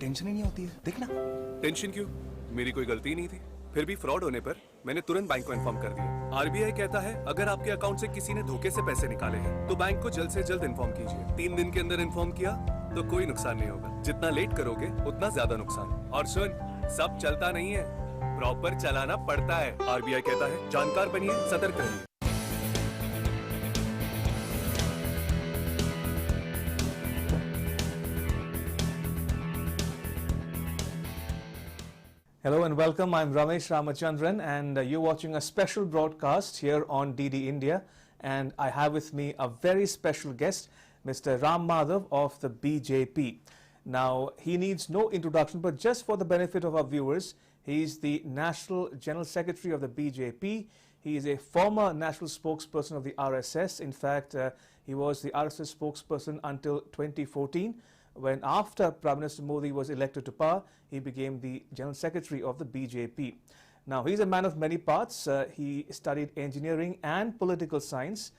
Tension ही नहीं होती है, देखना। टेंशन क्यों? मेरी कोई गलती नहीं थी। फिर भी फ्रॉड होने पर मैंने तुरंत बैंक को इन्फॉर्म कर दिया। आरबीआई कहता है अगर आपके अकाउंट से किसी ने धोखे से पैसे निकाले हैं तो बैंक को जल्द से जल्द इन्फॉर्म कीजिए। 3 दिन के अंदर इन्फॉर्म किया तो कोई नुकसान नहीं होगा। जितना लेट करोगे उतना ज्यादा नुकसान। और सुन, सब चलता नहीं है, प्रॉपर चलाना पड़ता है। आरबीआई कहता है जानकार बनिए, सतर्क रहिए। Hello and welcome. I'm Ramesh Ramachandran and you're watching a special broadcast here on DD India, and I have with me a very special guest, Mr. Ram Madhav of the BJP. Now, he needs no introduction, but just for the benefit of our viewers, he is the National General Secretary of the BJP. He is a former national spokesperson of the RSS. In fact, he was the RSS spokesperson until 2014. When after Prime Minister Modi was elected to power, he became the General Secretary of the BJP. Now, he's a man of many parts. He studied engineering and political science,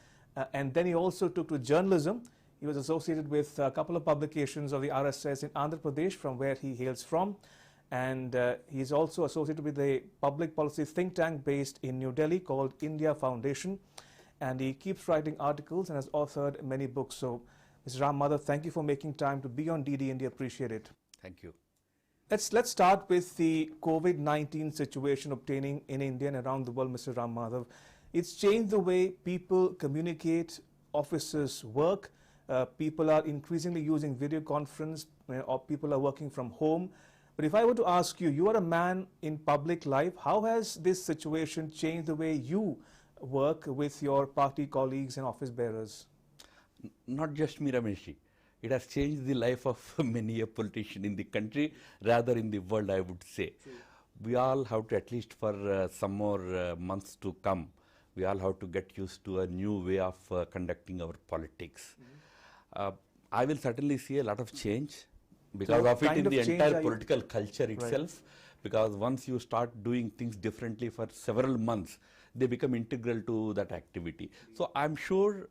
and then he also took to journalism. He was associated with a couple of publications of the RSS in Andhra Pradesh, from where he hails from. And he's also associated with a public policy think tank based in New Delhi called India Foundation. And he keeps writing articles and has authored many books. So, Mr. Ram Madhav, thank you for making time to be on DD India. Appreciate it. Thank you. Let's start with the COVID-19 situation obtaining in India and around the world, Mr. Ram Madhav. It's changed the way people communicate, offices work. People are increasingly using video conference, or people are working from home. But if I were to ask you, you are a man in public life. How has this situation changed the way you work with your party colleagues and office bearers? Not just me, Rameshji. It has changed the life of many a politician in the country, rather in the world, I would say. True. We all have to, at least for some more months to come, we all have to get used to a new way of conducting our politics. I will certainly see a lot of change because of it in the entire political culture itself. Right. Because once you start doing things differently for several months, they become integral to that activity. So I'm sure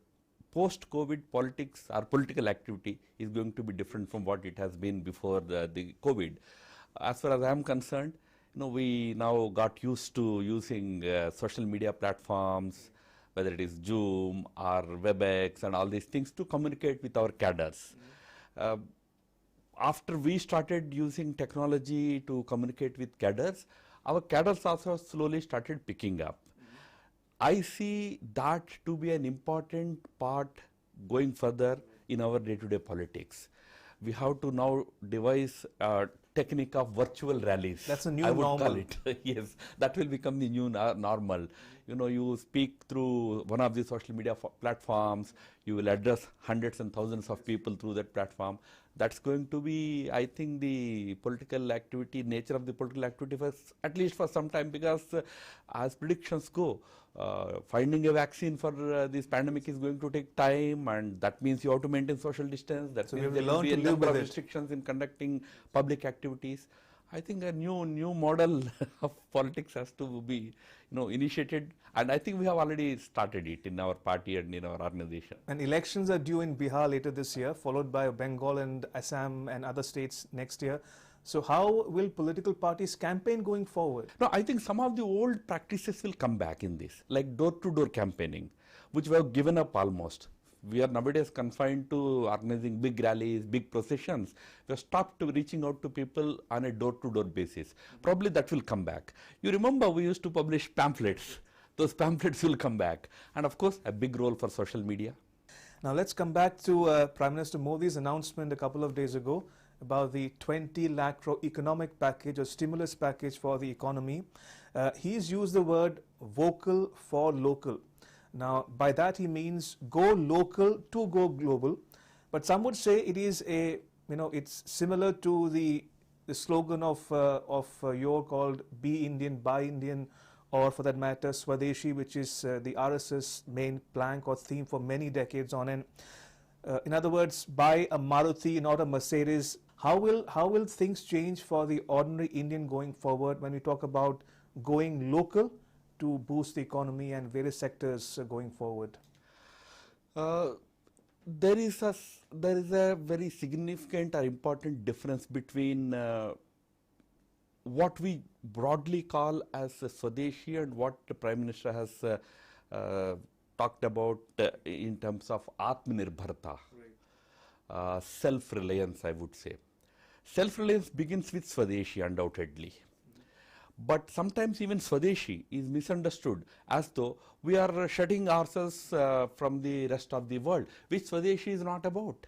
post-COVID politics or political activity is going to be different from what it has been before the COVID. As far as I am concerned, we now got used to using social media platforms, whether it is Zoom or WebEx and all these things, to communicate with our cadres. After we started using technology to communicate with cadres, our cadres also slowly started picking up. I see that to be an important part going further in our day-to-day politics. We have to now devise a technique of virtual rallies. That's a new normal. I would normal. call it. Yes, that will become the new normal. You speak through one of the social media platforms, you will address hundreds and thousands of people through that platform. That's going to be, I think, the political activity, nature of the political activity for at least for some time, because as predictions go, finding a vaccine for this pandemic is going to take time, and that means you have to maintain social distance. That means there will be a number of restrictions in conducting public activities. I think a new model of politics has to be initiated, and I think we have already started it in our party and in our organization. And elections are due in Bihar later this year, followed by Bengal and Assam and other states next year. So how will political parties campaign going forward? No, I think some of the old practices will come back in this, like door-to-door campaigning, which we have given up almost. We are nowadays confined to organizing big rallies, big processions. We have stopped reaching out to people on a door-to-door basis. Probably that will come back. You remember we used to publish pamphlets. Those pamphlets will come back. And of course, a big role for social media. Now let's come back to Prime Minister Modi's announcement a couple of days ago about the 20 lakh crore economic package or stimulus package for the economy. He's used the word vocal for local. Now, by that he means go local to go global, but some would say it is it's similar to the slogan of your called Be Indian, Buy Indian, or for that matter Swadeshi, which is the RSS main plank or theme for many decades on end. In other words, buy a Maruti, not a Mercedes. How will things change for the ordinary Indian going forward when we talk about going local to boost the economy and various sectors going forward? there is a very significant or important difference between what we broadly call as Swadeshi and what the Prime Minister has talked about in terms of Atmanirbharta, self-reliance, I would say. Self-reliance begins with Swadeshi, undoubtedly. But sometimes even Swadeshi is misunderstood as though we are shutting ourselves from the rest of the world, which Swadeshi is not about.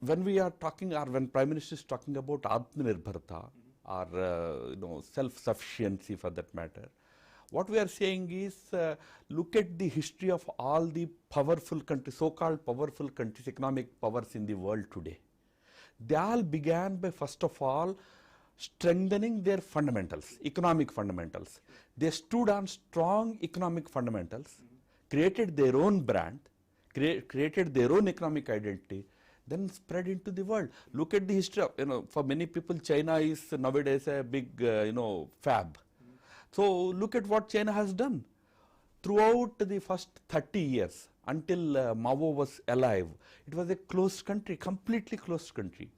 When we are talking, or when Prime Minister is talking about Atmanirbharta, or self-sufficiency for that matter, what we are saying is look at the history of all the powerful countries, so-called powerful countries, economic powers in the world today. They all began by, first of all, strengthening their fundamentals, economic fundamentals. They stood on strong economic fundamentals, created their own brand, created their own economic identity, then spread into the world. Look at the history of, for many people, China is nowadays a big, fab. So look at what China has done. Throughout the first 30 years, until Mao was alive, it was a closed country, completely closed country.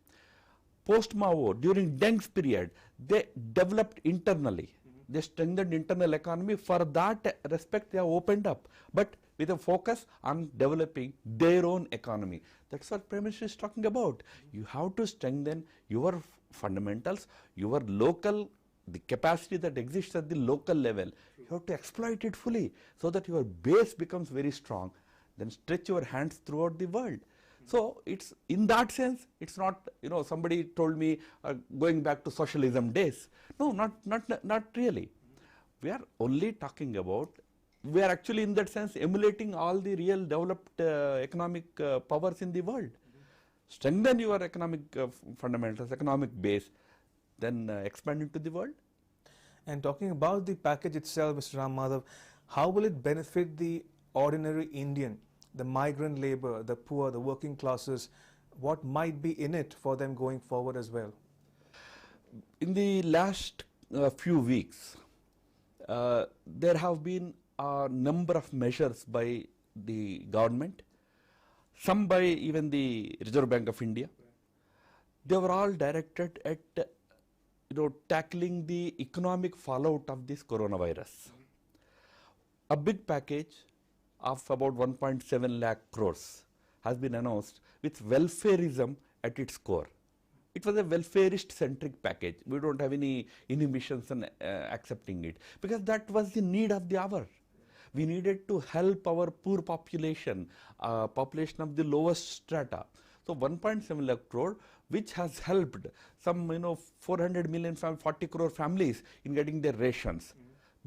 Post-Mao, during Deng's period, they developed internally. They strengthened internal economy. For that respect, they have opened up, but with a focus on developing their own economy. That's what Prime Minister is talking about. You have to strengthen your fundamentals, your local, the capacity that exists at the local level. You have to exploit it fully so that your base becomes very strong. Then stretch your hands throughout the world. So it's, in that sense, it's not, somebody told me going back to socialism days. No, not really. We are only talking about, we are actually in that sense emulating all the real developed economic powers in the world. Strengthen your economic fundamentals, economic base, then expand into the world. And talking about the package itself, Mr. Ram Madhav, how will it benefit the ordinary Indian, the migrant labor, the poor, the working classes? What might be in it for them going forward as well? In the last few weeks, there have been a number of measures by the government, some by even the Reserve Bank of India. They were all directed at tackling the economic fallout of this coronavirus. A big package of about 1.7 lakh crores has been announced with welfareism at its core. It was a welfarist-centric package. We don't have any inhibitions on accepting it, because that was the need of the hour. We needed to help our poor population, population of the lowest strata. So 1.7 lakh crore, which has helped some 400 million, 40 crore families in getting their rations,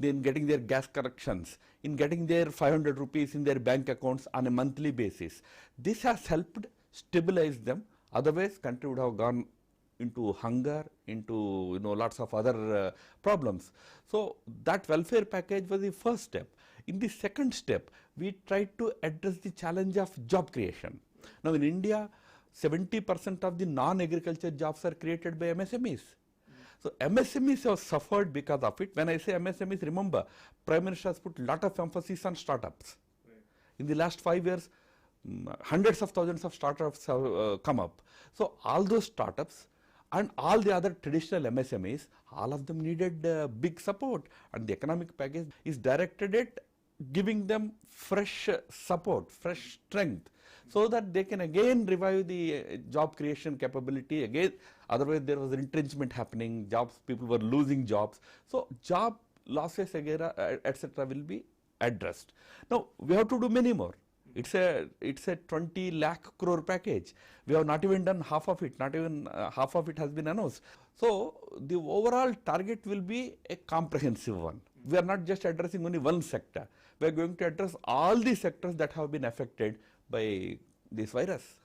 in getting their gas corrections, in getting their 500 rupees in their bank accounts on a monthly basis. This has helped stabilize them. Otherwise, country would have gone into hunger, into lots of other problems. So that welfare package was the first step. In the second step, we tried to address the challenge of job creation. Now in India, 70% of the non-agriculture jobs are created by MSMEs. So MSMEs have suffered because of it. When I say MSMEs, remember, Prime Minister has put a lot of emphasis on startups. Right. In the last 5 years, hundreds of thousands of startups have come up. So all those startups and all the other traditional MSMEs, all of them needed big support, and the economic package is directed at giving them fresh support, fresh strength, so that they can again revive the job creation capability again. Otherwise there was retrenchment happening, jobs, people were losing jobs. So job losses, etc. will be addressed. Now we have to do many more. It's a 20 lakh crore package. We have not even done half of it, not even half of it has been announced. So the overall target will be a comprehensive one. We are not just addressing only one sector. We are going to address all the sectors that have been affected by this virus.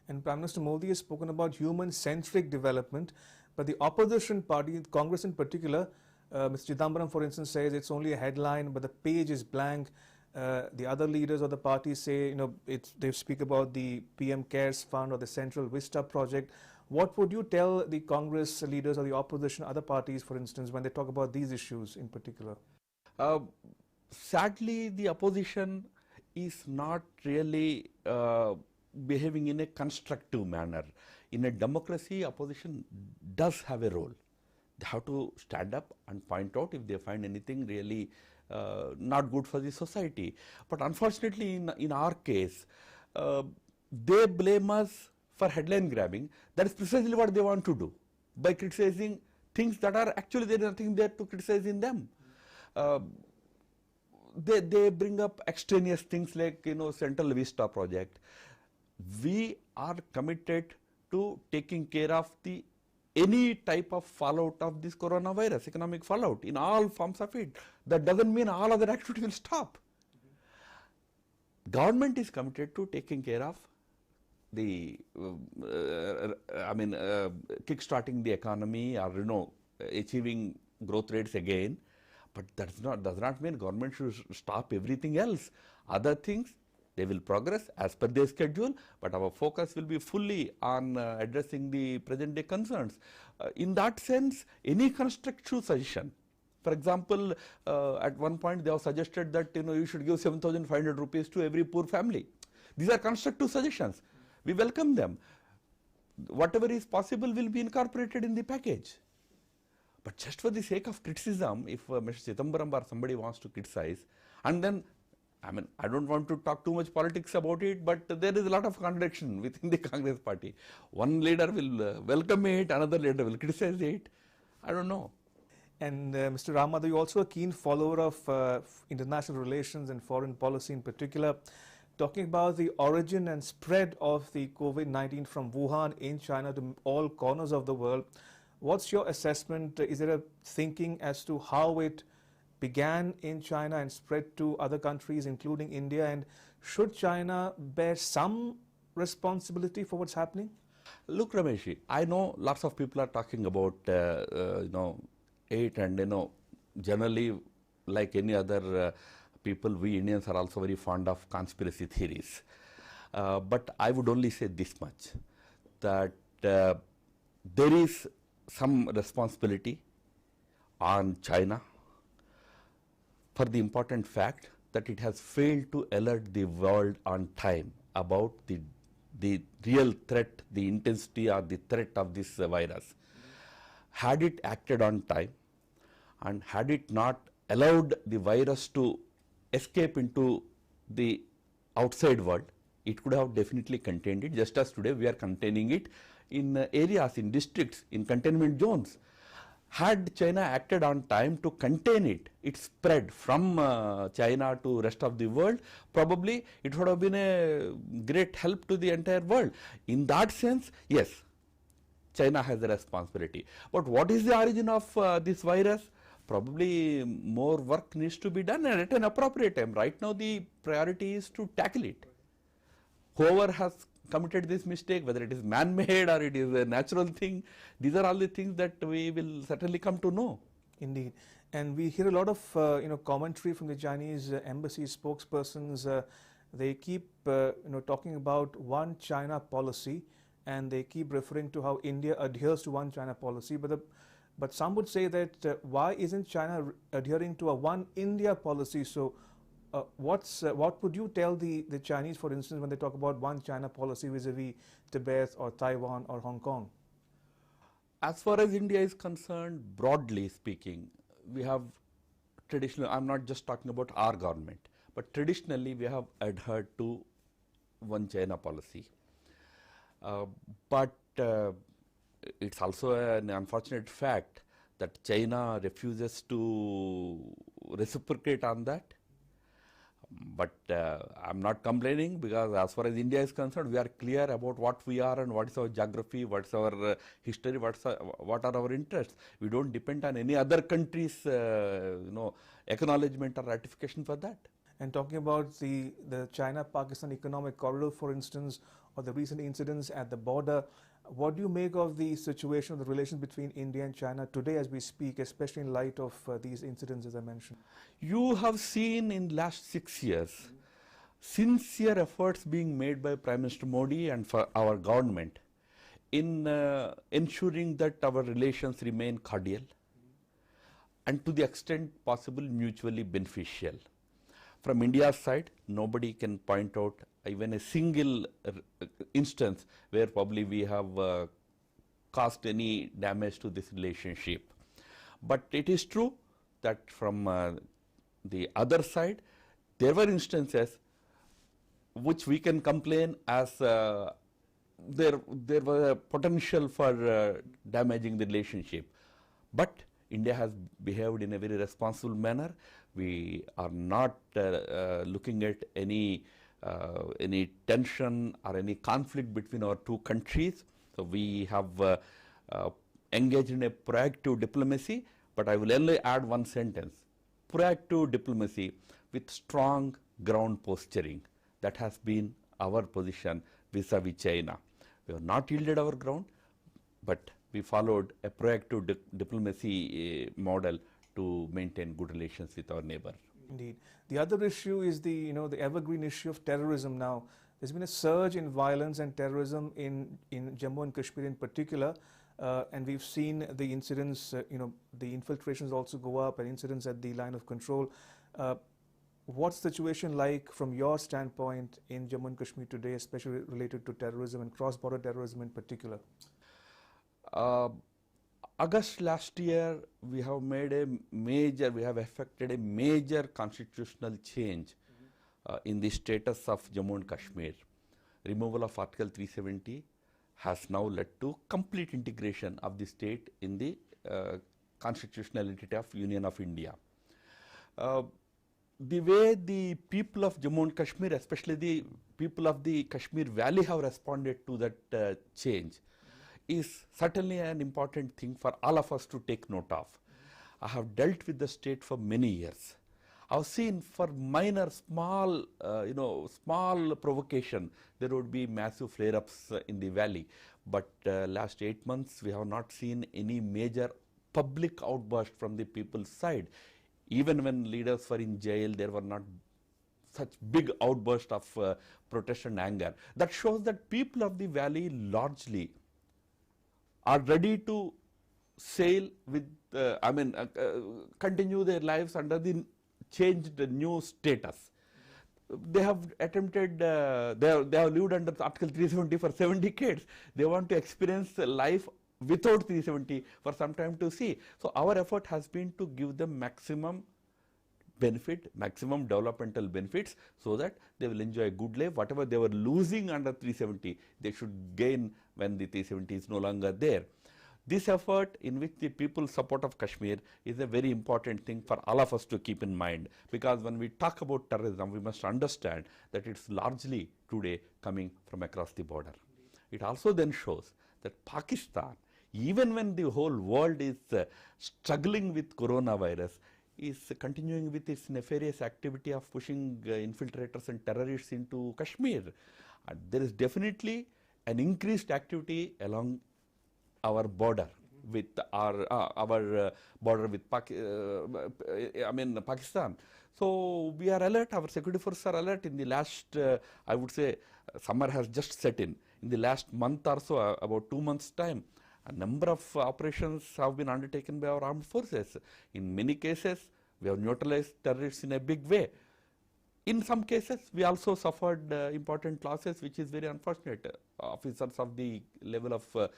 And Prime Minister Modi has spoken about human-centric development, but the opposition party, Congress in particular, Mr. Chidambaram, for instance, says it's only a headline, but the page is blank. The other leaders of the party say, they speak about the PM Cares Fund or the Central Vista project. What would you tell the Congress leaders or the opposition, other parties, for instance, when they talk about these issues in particular? Sadly, the opposition is not really behaving in a constructive manner. In a democracy, opposition does have a role. They have to stand up and point out if they find anything really not good for the society. But unfortunately, in our case, they blame us for headline grabbing. That is precisely what they want to do by criticizing things that are actually there is nothing there to criticize in them. They bring up extraneous things like Central Vista project. We are committed to taking care of the any type of fallout of this coronavirus, economic fallout in all forms of it. That doesn't mean all other activity will stop. Government is committed to taking care of the, kick-starting the economy or achieving growth rates again. But that does not mean government should stop everything else. Other things, they will progress as per their schedule, but our focus will be fully on addressing the present day concerns. In that sense, any constructive suggestion, for example, at one point they have suggested that you should give 7,500 rupees to every poor family. These are constructive suggestions. We welcome them. Whatever is possible will be incorporated in the package. But just for the sake of criticism, if Mr. Chidambaram or somebody wants to criticize, and then, I don't want to talk too much politics about it, but there is a lot of contradiction within the Congress party. One leader will welcome it, another leader will criticize it. I don't know. And Mr. Ram Madhav, you're also a keen follower of international relations and foreign policy in particular. Talking about the origin and spread of the COVID-19 from Wuhan in China to all corners of the world, what's your assessment? Is there a thinking as to how it began in China and spread to other countries, including India? And should China bear some responsibility for what's happening? Look, Ramesh, I know lots of people are talking about, it, and generally, like any other people, we Indians are also very fond of conspiracy theories. But I would only say this much, that there is some responsibility on China for the important fact that it has failed to alert the world on time about the real threat, the intensity or the threat of this virus. Had it acted on time and had it not allowed the virus to escape into the outside world, it could have definitely contained it, just as today we are containing it in areas, in districts, in containment zones. Had China acted on time to contain it, its spread from China to rest of the world, probably it would have been a great help to the entire world. In that sense, yes, China has a responsibility. But what is the origin of this virus? Probably more work needs to be done and at an appropriate time. Right now the priority is to tackle it. Whoever has committed this mistake, whether it is man-made or it is a natural thing, these are all the things that we will certainly come to know. Indeed. And we hear a lot of commentary from the Chinese embassy spokespersons. They keep talking about one China policy, and they keep referring to how India adheres to one China policy. But some would say that why isn't China adhering to a one India policy? So what would you tell the Chinese, for instance, when they talk about one China policy vis-a-vis Tibet or Taiwan or Hong Kong? As far as India is concerned, broadly speaking, we have traditionally, I'm not just talking about our government, but traditionally we have adhered to one China policy. But it's also an unfortunate fact that China refuses to reciprocate on that. But I'm not complaining, because as far as India is concerned, we are clear about what we are and what is our geography, what is our history, what are our interests. We don't depend on any other country's acknowledgement or ratification for that. And talking about the China-Pakistan economic corridor, for instance, or the recent incidents at the border, what do you make of the situation of the relations between India and China today as we speak, especially in light of these incidents as I mentioned? You have seen in the last 6 years sincere efforts being made by Prime Minister Modi and for our government in ensuring that our relations remain cordial and to the extent possible mutually beneficial. From India's side, nobody can point out even a single instance where probably we have caused any damage to this relationship. But it is true that from the other side, there were instances which we can complain as there was a potential for damaging the relationship. But India has behaved in a very responsible manner. We are not looking at any tension or any conflict between our two countries. So we have engaged in a proactive diplomacy, but I will only add one sentence. Proactive diplomacy with strong ground posturing. That has been our position vis-a-vis China. We have not yielded our ground, but we followed a proactive diplomacy model to maintain good relations with our neighbor. Indeed. The other issue is the evergreen issue of terrorism now. There's been a surge in violence and terrorism in Jammu and Kashmir in particular, and we've seen the incidents, the infiltrations also go up and incidents at the line of control. What's the situation like from your standpoint in Jammu and Kashmir today, especially related to terrorism and cross-border terrorism in particular? August last year, we have effected a major constitutional change in the status of Jammu and Kashmir. Removal of Article 370 has now led to complete integration of the state in the constitutional entity of Union of India. The way the people of Jammu and Kashmir, especially the people of the Kashmir Valley, have responded to that change is certainly an important thing for all of us to take note of. I have dealt with the state for many years. I've seen for minor, small provocation, there would be massive flare-ups in the valley. But last 8 months, we have not seen any major public outburst from the people's side. Even when leaders were in jail, there were not such big outbursts of protest and anger. That shows that people of the valley largely are ready to sail with, continue their lives under the changed new status. They have attempted, they have lived under Article 370 for 7 decades. They want to experience life without 370 for some time to see. So our effort has been to give them maximum benefit, maximum developmental benefits, so that they will enjoy a good life. Whatever they were losing under 370, they should gain when the 370 is no longer there. This effort, in which the people's support of Kashmir, is a very important thing for all of us to keep in mind, because when we talk about terrorism, we must understand that it's largely today coming from across the border. It also then shows that Pakistan, even when the whole world is struggling with coronavirus, is continuing with its nefarious activity of pushing infiltrators and terrorists into Kashmir. There is definitely an increased activity along our border with our border with Pakistan. So we are alert, our security forces are alert. In the last, I would say, summer has just set in. In the last month or so, about 2 months' time, a number of operations have been undertaken by our armed forces. In many cases, we have neutralized terrorists in a big way. In some cases, we also suffered important losses, which is very unfortunate. Officers of the level of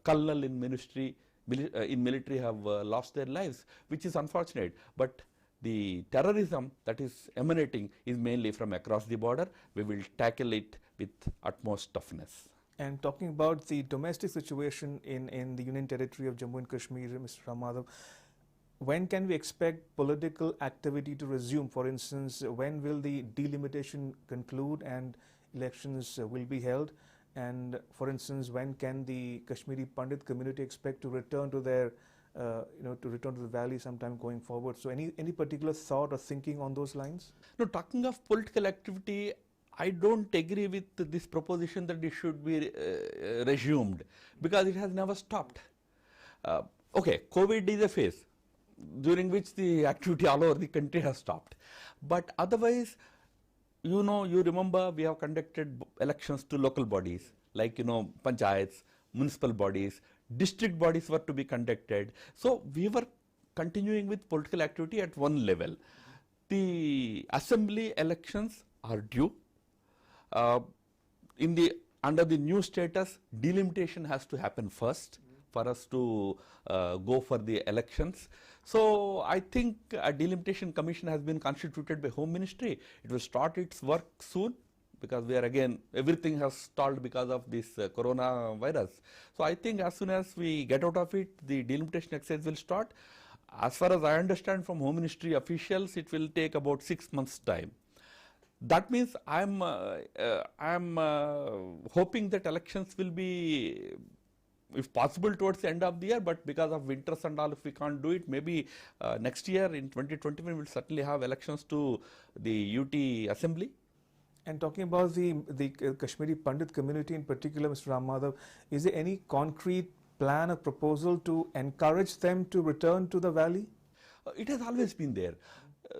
colonel in military have lost their lives, which is unfortunate. But the terrorism that is emanating is mainly from across the border. We will tackle it with utmost toughness. And talking about the domestic situation in the Union Territory of Jammu and Kashmir, Mr. Ram Madhav, when can we expect political activity to resume? For instance, when will the delimitation conclude and elections will be held? And for instance, when can the Kashmiri Pandit community expect to return to their, to return to the valley sometime going forward? So any particular thought or thinking on those lines? No, talking of political activity, I don't agree with this proposition that it should be resumed, because it has never stopped. Okay, COVID is a phase during which the activity all over the country has stopped. But otherwise, you remember we have conducted elections to local bodies, like, panchayats, municipal bodies, district bodies were to be conducted. So we were continuing with political activity at one level. The assembly elections are due. Uh, under the new status, delimitation has to happen first for us to go for the elections. So I think a delimitation commission has been constituted by Home Ministry. It will start its work soon, because we are again, everything has stalled because of this coronavirus. So I think as soon as we get out of it, the delimitation exercise will start. As far as I understand from Home Ministry officials, it will take about 6 months' time. That means I'm hoping that elections will be, if possible, towards the end of the year, but because of winters and all, if we can't do it, maybe next year in 2021 we'll certainly have elections to the UT Assembly. And talking about the Kashmiri Pandit community in particular, Mr. Ram Madhav, is there any concrete plan or proposal to encourage them to return to the valley? It has always been there.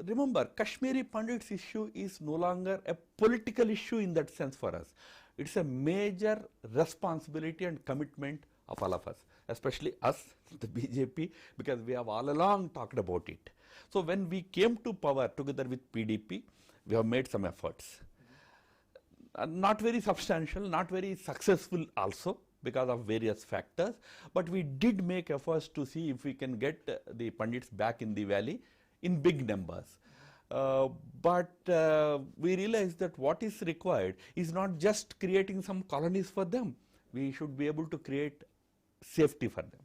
Remember, Kashmiri Pandits issue is no longer a political issue in that sense for us. It's a major responsibility and commitment of all of us, especially us, the BJP, because we have all along talked about it. So when we came to power together with PDP, we have made some efforts. Not very substantial, not very successful also, because of various factors, but we did make efforts to see if we can get the Pandits back in the valley in big numbers. But we realized that what is required is not just creating some colonies for them. We should be able to create safety for them,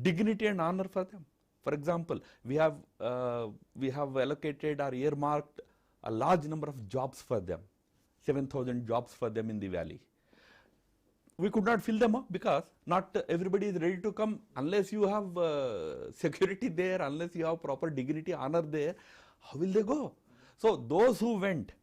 dignity and honor for them. For example, we have allocated or earmarked a large number of jobs for them, 7,000 jobs for them in the valley. We could not fill them up because not everybody is ready to come unless you have security there, unless you have proper dignity, honor there. How will they go? So those who went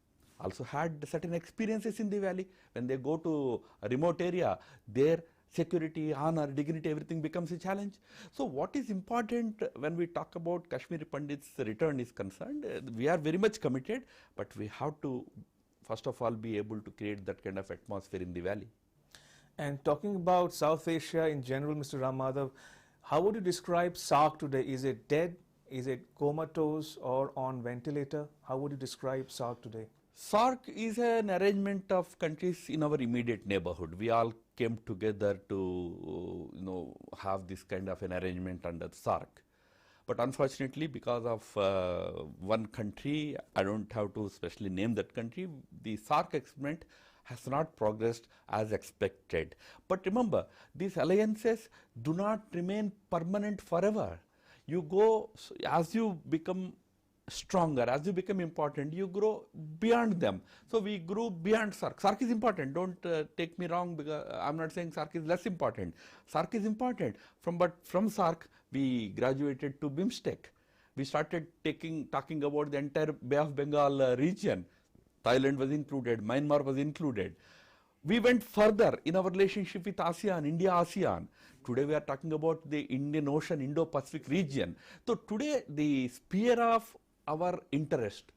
also had certain experiences in the valley. When they go to a remote area, their security, honor, dignity, everything becomes a challenge. So what is important when we talk about Kashmiri Pandits' return is concerned, we are very much committed, but we have to first of all be able to create that kind of atmosphere in the valley. And talking about South Asia in general, Mr. Ram Madhav, how would you describe SAARC today? Is it dead? Is it comatose or on ventilator? How would you describe SAARC today? SAARC is an arrangement of countries in our immediate neighborhood. We all came together to have this kind of an arrangement under SAARC. But unfortunately, because of one country, I don't have to specially name that country, the SAARC experiment has not progressed as expected. But remember, these alliances do not remain permanent forever. You go, as you become stronger, as you become important, you grow beyond them. So we grew beyond SAARC. SAARC is important, don't take me wrong, because I'm not saying SAARC is less important. SAARC is important, but from SAARC we graduated to BIMSTEC. We started talking about the entire Bay of Bengal region. Thailand was included, Myanmar was included. We went further in our relationship with ASEAN, India-ASEAN. Today we are talking about the Indian Ocean, Indo-Pacific region. So today the sphere of our interest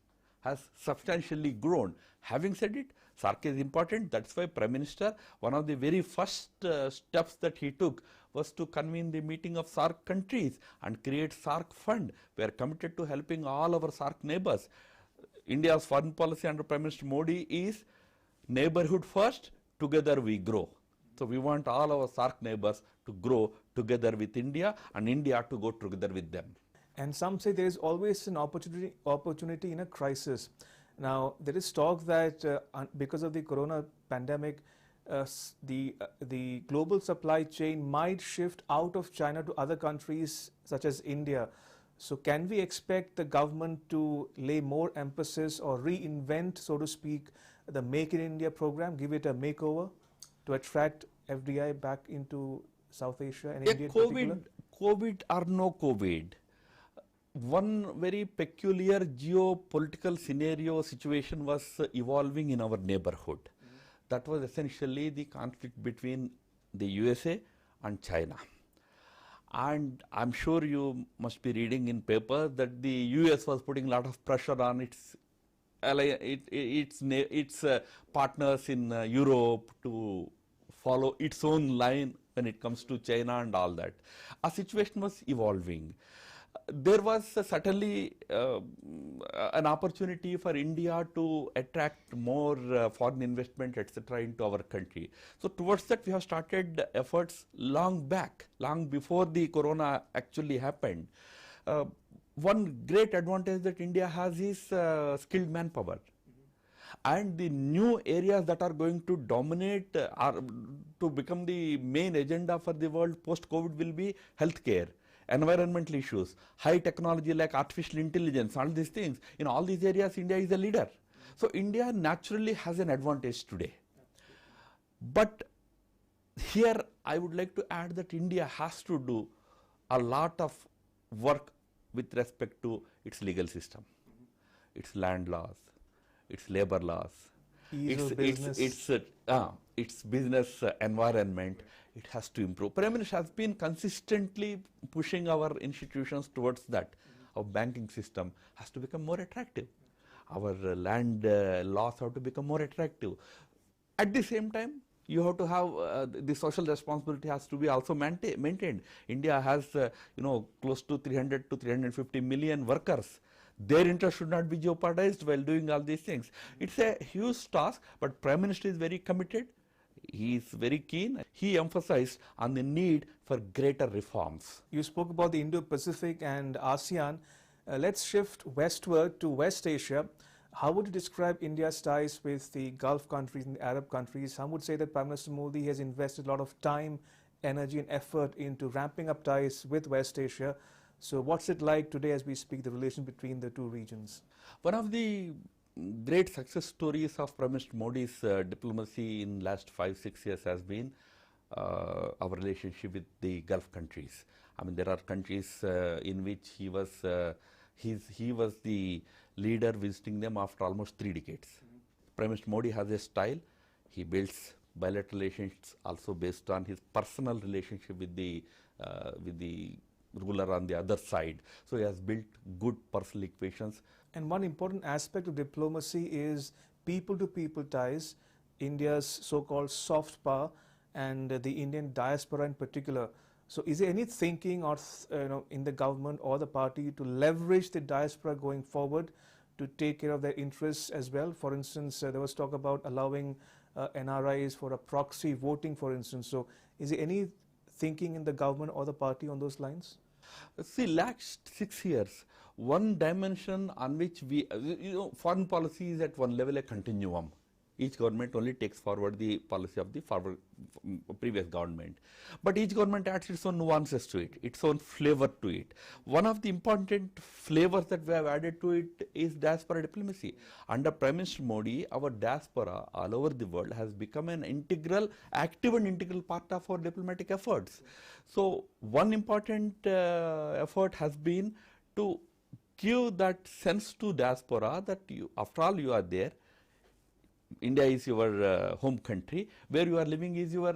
has substantially grown. Having said it, SAARC is important. That's why Prime Minister, one of the very first steps that he took was to convene the meeting of SAARC countries and create SAARC fund. We are committed to helping all our SAARC neighbors. India's foreign policy under Prime Minister Modi is neighborhood first, together we grow. So we want all our SAARC neighbors to grow together with India and India to go together with them. And some say there is always an opportunity in a crisis. Now, there is talk that because of the corona pandemic, the global supply chain might shift out of China to other countries such as India. So can we expect the government to lay more emphasis or reinvent, so to speak, the Make in India program, give it a makeover to attract FDI back into South Asia and India in particular? COVID or no COVID, one very peculiar geopolitical situation was evolving in our neighborhood. That was essentially the conflict between the USA and China. And I'm sure you must be reading in paper that the US was putting a lot of pressure on its partners in Europe to follow its own line when it comes to China and all that. A situation was evolving. there was certainly an opportunity for India to attract more foreign investment, etc., into our country. So towards that, we have started efforts long back, long before the corona actually happened. One great advantage that India has is skilled manpower. And the new areas that are going to dominate are to become the main agenda for the world post-COVID will be healthcare, environmental issues, high technology like artificial intelligence, all these things. In all these areas, India is a leader. So India naturally has an advantage today. But here I would like to add that India has to do a lot of work with respect to its legal system, its land laws, its labor laws, its business environment. It has to improve. Prime Minister has been consistently pushing our institutions towards that. Our banking system has to become more attractive. Our land laws have to become more attractive. At the same time, you have to have the social responsibility has to be also maintained. India has close to 300 to 350 million workers. Their interest should not be jeopardized while doing all these things. It's a huge task, but Prime Minister is very committed. He is very keen. He emphasized on the need for greater reforms. You spoke about the Indo-Pacific and ASEAN. Let's shift westward to West Asia. How would you describe India's ties with the Gulf countries and the Arab countries? Some would say that Prime Minister Modi has invested a lot of time, energy and effort into ramping up ties with West Asia. So what's it like today as we speak, the relation between the two regions? One of the great success stories of Prime Minister Modi's diplomacy in last 5-6 years has been our relationship with the Gulf countries. I mean, there are countries in which he was the leader visiting them after almost 3 decades. Prime Minister Modi has a style. He builds bilateral relations also based on his personal relationship with the ruler on the other side. So he has built good personal equations. And one important aspect of diplomacy is people-to-people ties, India's so-called soft power and the Indian diaspora in particular. So is there any thinking or in the government or the party to leverage the diaspora going forward to take care of their interests as well? For instance, there was talk about allowing NRIs for a proxy voting, for instance. So is there any thinking in the government or the party on those lines? See, last 6 years, one dimension on which we, foreign policy is at one level a continuum. Each government only takes forward the policy of the previous government. But each government adds its own nuances to it, its own flavor to it. One of the important flavors that we have added to it is diaspora diplomacy. Under Prime Minister Modi, our diaspora all over the world has become an active and integral part of our diplomatic efforts. So one important effort has been to give that sense to diaspora that after all you are there. India is your home country, where you are living is your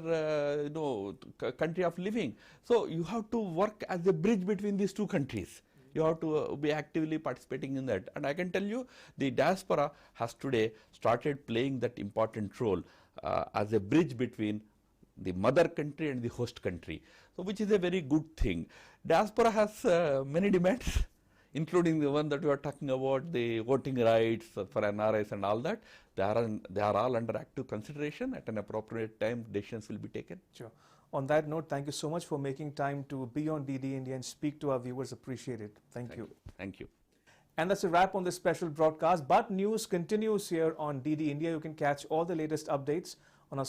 country of living. So you have to work as a bridge between these two countries. You have to be actively participating in that. And I can tell you the diaspora has today started playing that important role as a bridge between the mother country and the host country, so which is a very good thing. Diaspora has many demands, including the one that we are talking about, the voting rights for NRIs and all that. They are all under active consideration. At an appropriate time, decisions will be taken. Sure. On that note, thank you so much for making time to be on DD India and speak to our viewers. Appreciate it. Thank you. Thank you. And that's a wrap on this special broadcast. But news continues here on DD India. You can catch all the latest updates